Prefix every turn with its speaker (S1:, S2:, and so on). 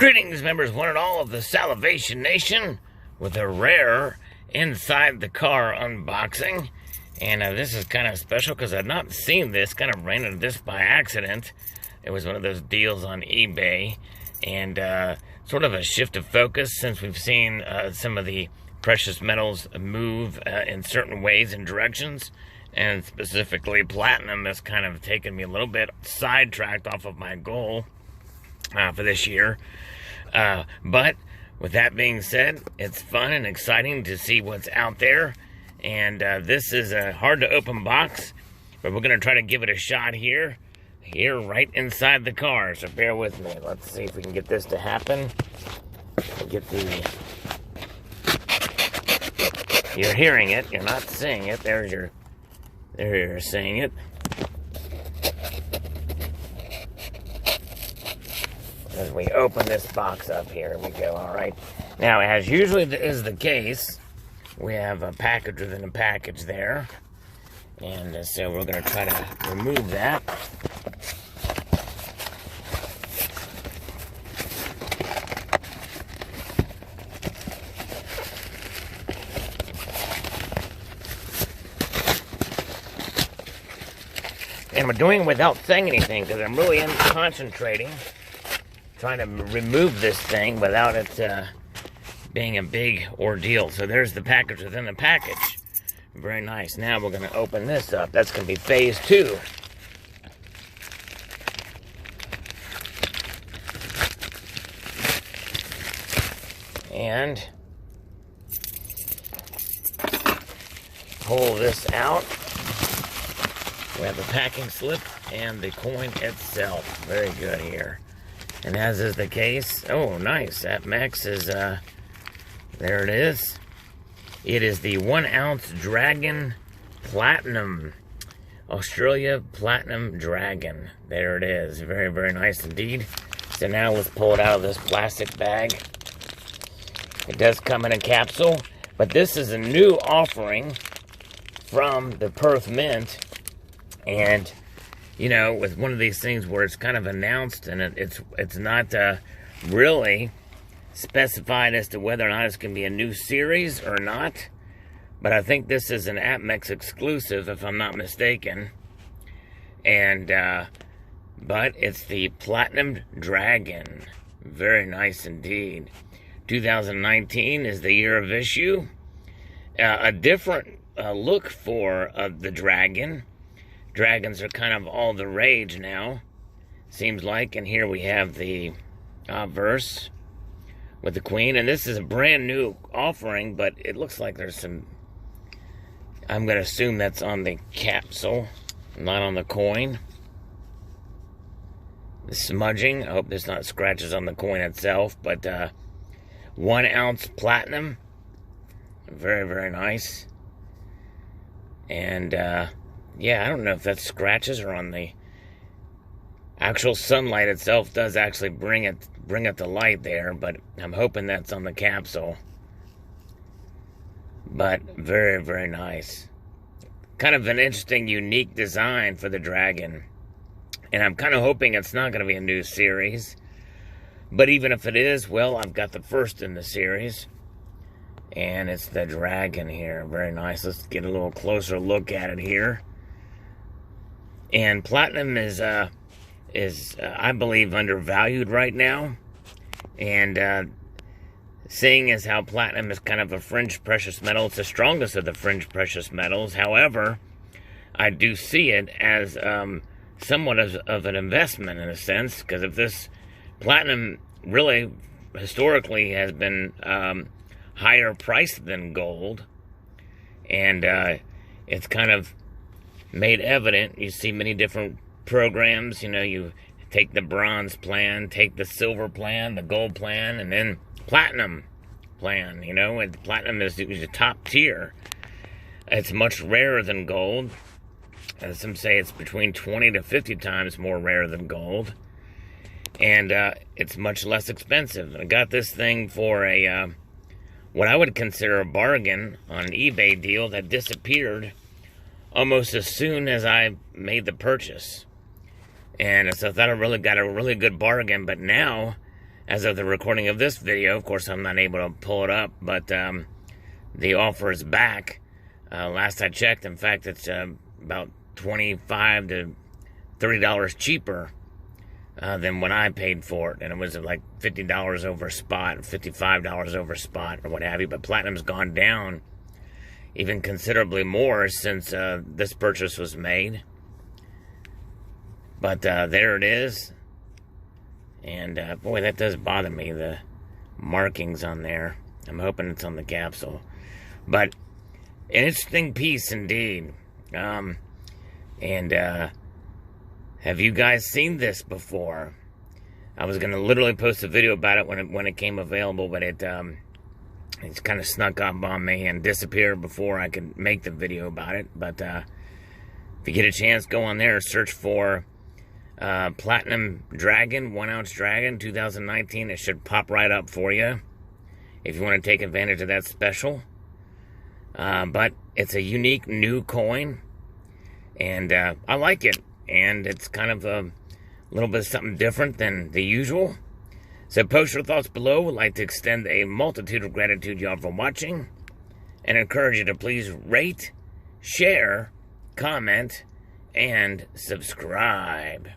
S1: Greetings, members, one and all of the Salivation Nation, with a rare inside the car unboxing. And this is kind of special because I've not seen this. Kind of ran into this by accident. It was one of those deals on eBay, and sort of a shift of focus since we've seen some of the precious metals move in certain ways and directions. And specifically, platinum has kind of taken me a little bit sidetracked off of my goal for this year. But with that being said, it's fun and exciting to see what's out there. And this is a hard to open box, but we're going to try to give it a shot here right inside the car. So bear with me. Let's see if we can get this to happen. Get the... You're hearing it. You're not seeing it. There you're seeing it. As we open this box up, here we go. All right. Now, as usually is the case, we have a package within a package there. And so we're going to try to remove that. And we're doing it without saying anything because I'm really concentrating, trying to remove this thing without it being a big ordeal. So there's the package within the package. Very nice. Now we're going to open this up. That's going to be phase 2. And pull this out. We have the packing slip and the coin itself. Very good here. And as is the case, oh, nice. That Max is, there it is. It is the 1 ounce Dragon Platinum. Australia Platinum Dragon. There it is. Very, very nice indeed. So now let's pull it out of this plastic bag. It does come in a capsule, but this is a new offering from the Perth Mint. And, you know, with one of these things where it's kind of announced and it's not really specified as to whether or not it's going to be a new series or not. But I think this is an APMEX exclusive, if I'm not mistaken. And, but it's the Platinum Dragon. Very nice indeed. 2019 is the year of issue. A different look for the Dragon. Dragons are kind of all the rage now, seems like. And here we have the verse with the Queen. And this is a brand new offering, but it looks like there's some... I'm going to assume that's on the capsule, not on the coin. The smudging. I hope there's not scratches on the coin itself. But 1 ounce platinum. Very, very nice. And... yeah, I don't know if that's scratches or on the actual sunlight itself does actually bring it to light there, but I'm hoping that's on the capsule. But very, very nice. Kind of an interesting, unique design for the Dragon. And I'm kind of hoping it's not going to be a new series. But even if it is, well, I've got the first in the series. And it's the Dragon here. Very nice. Let's get a little closer look at it here. And platinum is I believe, undervalued right now. And seeing as how platinum is kind of a fringe precious metal, it's the strongest of the fringe precious metals. However, I do see it as somewhat of an investment in a sense, because if this platinum really historically has been higher priced than gold, and it's kind of made evident. You see many different programs, you know, you take the bronze plan, take the silver plan, the gold plan, and then platinum plan, you know, and platinum is the top tier. It's much rarer than gold. As some say, it's between 20 to 50 times more rare than gold. And it's much less expensive. I got this thing for a, what I would consider a bargain on an eBay deal that disappeared almost as soon as I made the purchase. And so I thought I really got a really good bargain, but now as of the recording of this video, of course, I'm not able to pull it up, but the offer is back. Last I checked, in fact, it's about $25 to $30 cheaper than when I paid for it. And it was like $50 over spot, $55 over spot, or what have you. But platinum's gone down even considerably more since this purchase was made. But there it is. And boy, that does bother me, the markings on there. I'm hoping it's on the capsule. But an interesting piece indeed. Have you guys seen this before? I was going to literally post a video about it when it came available, but it's kind of snuck up on me and disappeared before I could make the video about it. But if you get a chance, go on there, search for Platinum Dragon, 1 ounce Dragon, 2019. It should pop right up for you if you want to take advantage of that special. But it's a unique new coin, and I like it. And it's kind of a little bit of something different than the usual. So post your thoughts below. Would like to extend a multitude of gratitude, y'all, for watching, and encourage you to please rate, share, comment, and subscribe.